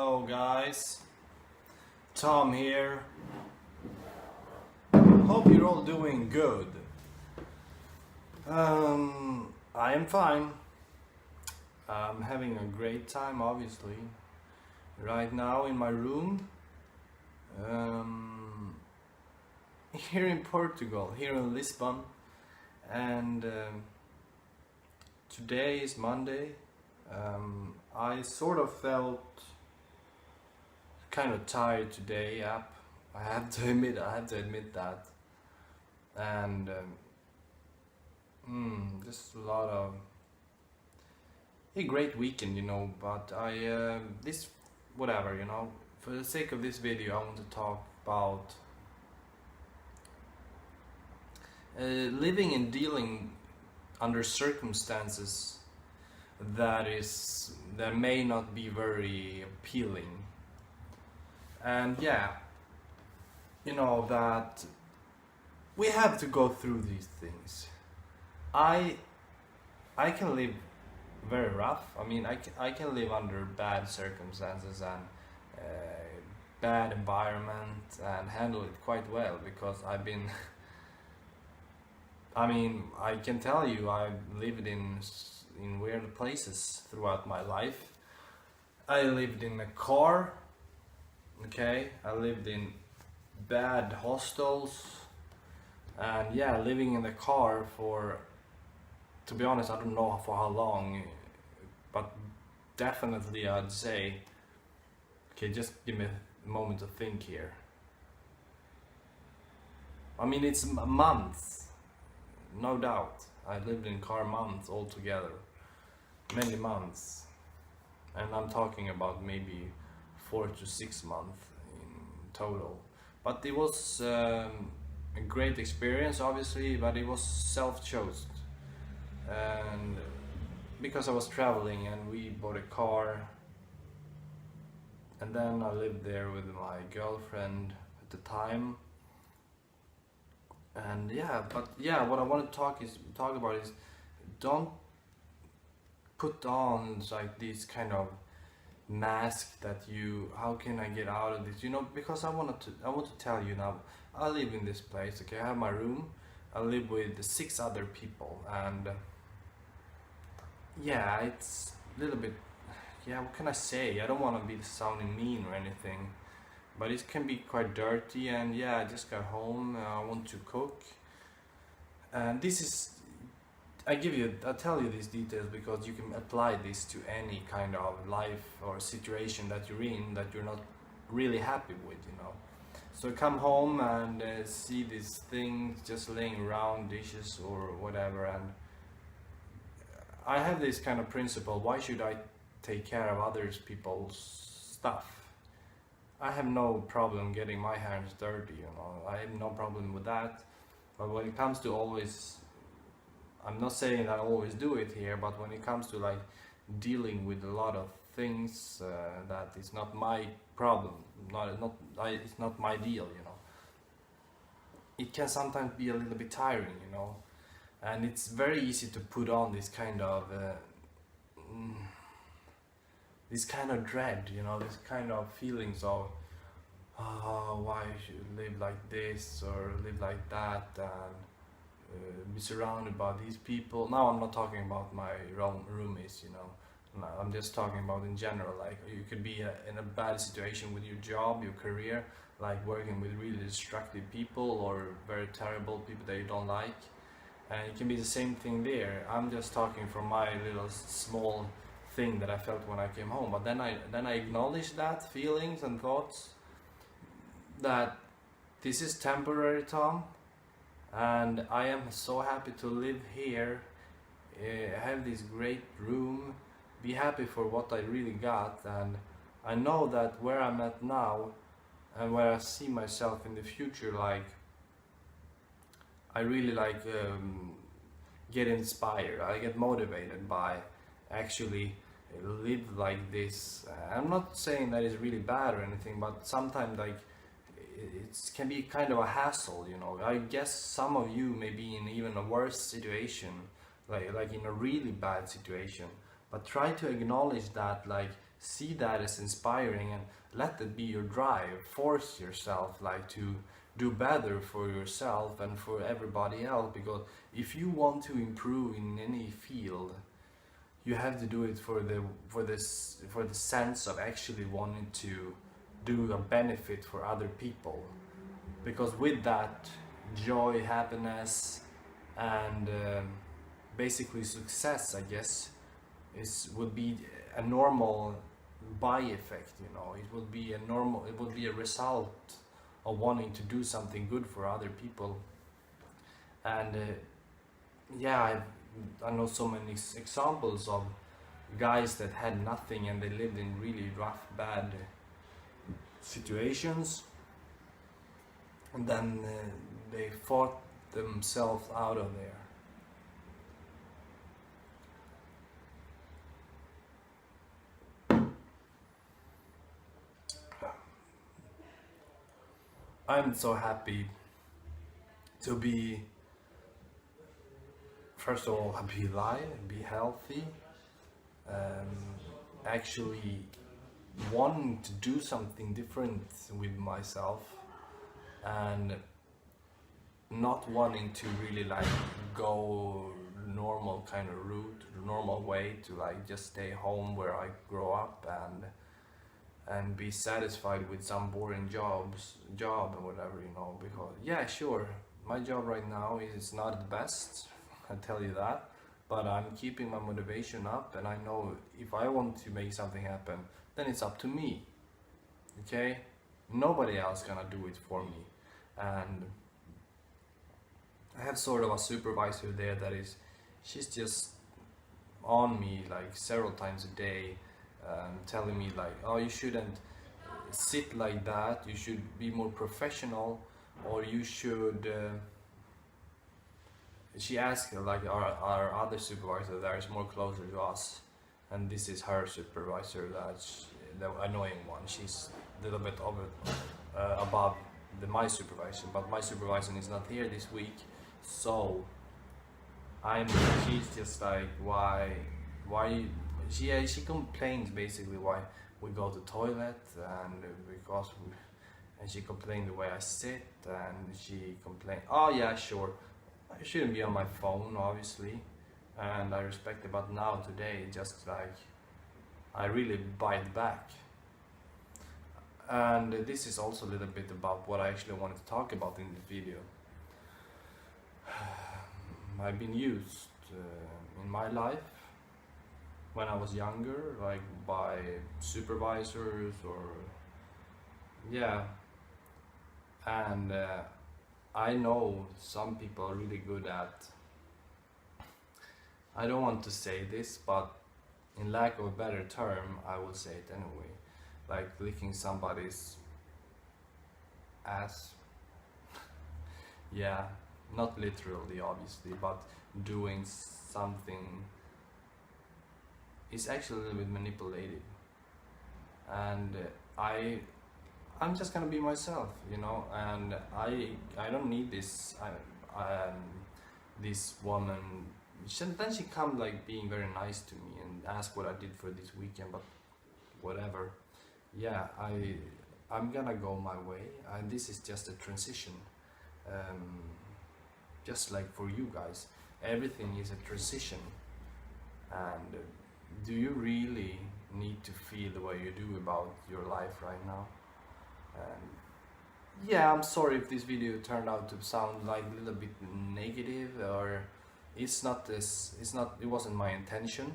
Hello guys, Tom here. Hope you're all doing good. I am fine. I'm having a great time, obviously. Right now in my room, here in Portugal, here in Lisbon, and today is Monday. I sort of felt kind of tired today. Yep, I have to admit that, and just a lot of a great weekend, But I this whatever, For the sake of this video, I want to talk about living and dealing under circumstances that may not be very appealing. And yeah, that we have to go through these things. I can live very rough. I mean, I can live under bad circumstances and bad environment and handle it quite well because I've been I mean, I can tell you I've lived in weird places throughout my life. I lived in a car, okay? I lived in bad hostels, and yeah, living in the car for, to be honest, I don't know for how long, but definitely I'd say, okay, just give me a moment to think here. I mean, it's months, no doubt. I lived in car months altogether, many months, and I'm talking about maybe 4 to 6 months in total. But it was a great experience, obviously, but it was self-chosen, and because I was traveling and we bought a car, and then I lived there with my girlfriend at the time. And yeah, what I want to talk about is, don't put on like this kind of mask that how can I get out of this, because I want to tell you now, I live in this place, okay? I have my room, I live with 6 other people, and yeah, it's a little bit, yeah, what can I say? I don't want to be sounding mean or anything, but it can be quite dirty. And yeah, I just got home, I want to cook, and this is, I tell you these details because you can apply this to any kind of life or situation that you're in that you're not really happy with, So I come home and see these things just laying around, dishes or whatever, and I have this kind of principle: why should I take care of others people's stuff? I have no problem getting my hands dirty, I have no problem with that. But when it comes to always, I'm not saying that I always do it here, but when it comes to like dealing with a lot of things that is not my problem, it's not my deal, it can sometimes be a little bit tiring, and it's very easy to put on this kind of dread, this kind of feelings of, oh, why should you live like this or live like that, and be surrounded by these people. Now I'm not talking about my roomies, I'm just talking about in general. Like, you could be in a bad situation with your job, your career, like working with really destructive people or very terrible people that you don't like, and it can be the same thing there. I'm just talking from my little small thing that I felt when I came home, but then I acknowledged that feelings and thoughts, that this is temporary, Tom, and I am so happy to live here, have this great room, be happy for what I really got, and I know that where I'm at now and where I see myself in the future, like, I really get inspired, I get motivated by actually live like this. I'm not saying that it's really bad or anything, but sometimes like it can be kind of a hassle, I guess some of you may be in even a worse situation, like in a really bad situation, but try to acknowledge that, like, see that as inspiring and let that be your drive. Force yourself like to do better for yourself and for everybody else, because if you want to improve in any field, you have to do it for the sense of actually wanting to do a benefit for other people, because with that joy, happiness, and basically success, I guess, is would be a normal by effect. You know, it would be a result of wanting to do something good for other people. And yeah, I know so many examples of guys that had nothing and they lived in really rough, bad situations, and then they fought themselves out of there. I'm so happy to be, first of all, be alive, be healthy, actually wanting to do something different with myself, and not wanting to really like go normal kind of route, normal way, to like just stay home where I grow up and be satisfied with some boring job or whatever, you know. Because yeah, sure, my job right now is not the best, I tell you that, but I'm keeping my motivation up, and I know if I want to make something happen, then it's up to me. Okay, nobody else gonna do it for me. And I have sort of a supervisor there that is, she's just on me like several times a day, telling me like, oh, you shouldn't sit like that, you should be more professional, or you should she asked like our other supervisor that is more closer to us, and this is her supervisor, that's the annoying one. She's a little bit above my supervisor, but my supervisor is not here this week, so she's just like, why she complains basically why we go to toilet, and and she complained the way I sit, and she complained, oh yeah, sure, I shouldn't be on my phone, obviously, and I respect it, but now today, just like, I really bite back. And this is also a little bit about what I actually wanted to talk about in the video. I've been used in my life when I was younger, like by supervisors, or yeah, and I know some people are really good at, I don't want to say this, but in lack of a better term, I will say it anyway, like licking somebody's ass. Yeah, not literally obviously, but doing something is actually a little bit manipulative. And I'm just gonna be myself, you know, and I don't need this this woman. Then she come like being very nice to me and ask what I did for this weekend, but whatever. Yeah, I'm gonna go my way, and this is just a transition. Just like for you guys, everything is a transition. And do you really need to feel the way you do about your life right now? And yeah, I'm sorry if this video turned out to sound like a little bit negative, or it wasn't my intention,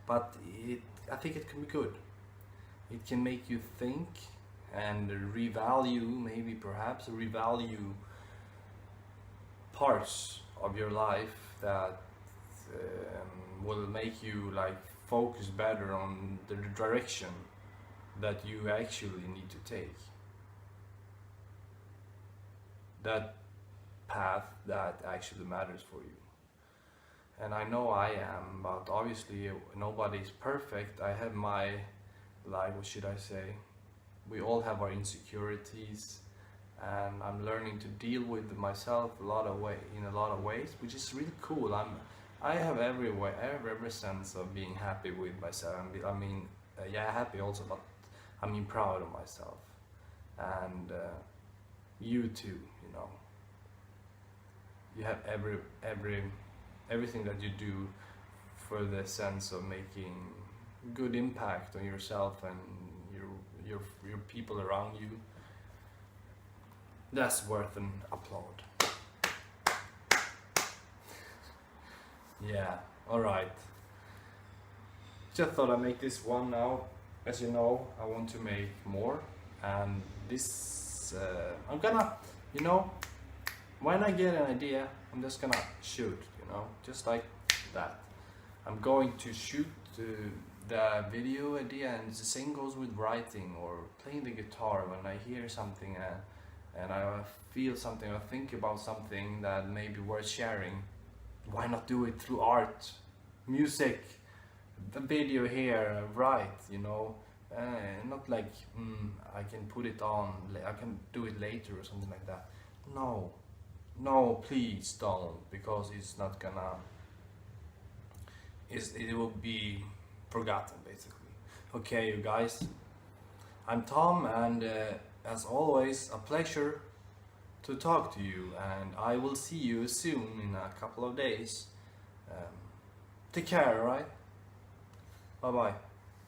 but I think it can be good. It can make you think and maybe perhaps revalue parts of your life that will make you like focus better on the direction that you actually need to take, that path that actually matters for you. And I know I am, but obviously nobody's perfect. I have my, like, what should I say, we all have our insecurities, and I'm learning to deal with myself in a lot of ways, which is really cool. I have every way, I have every sense of being happy with myself. I mean, yeah, happy also, but I mean proud of myself. And you too, you know. You have everything that you do for the sense of making good impact on yourself and your people around you. That's worth an applaud. Yeah, alright. Just thought I'd make this one now. As you know, I want to make more, and this I'm gonna, you know, when I get an idea, I'm just gonna shoot, you know, just like that. I'm going to shoot the video idea, and the same goes with writing or playing the guitar. When I hear something and I feel something, or think about something that may be worth sharing, why not do it through art, music, the video here, write, you know, not like I can put it on, I can do it later or something like that. No, please don't, because it's not gonna, it will be forgotten basically. Okay, you guys, I'm Tom, and as always, a pleasure to talk to you, and I will see you soon in a couple of days. Take care, alright? Bye bye.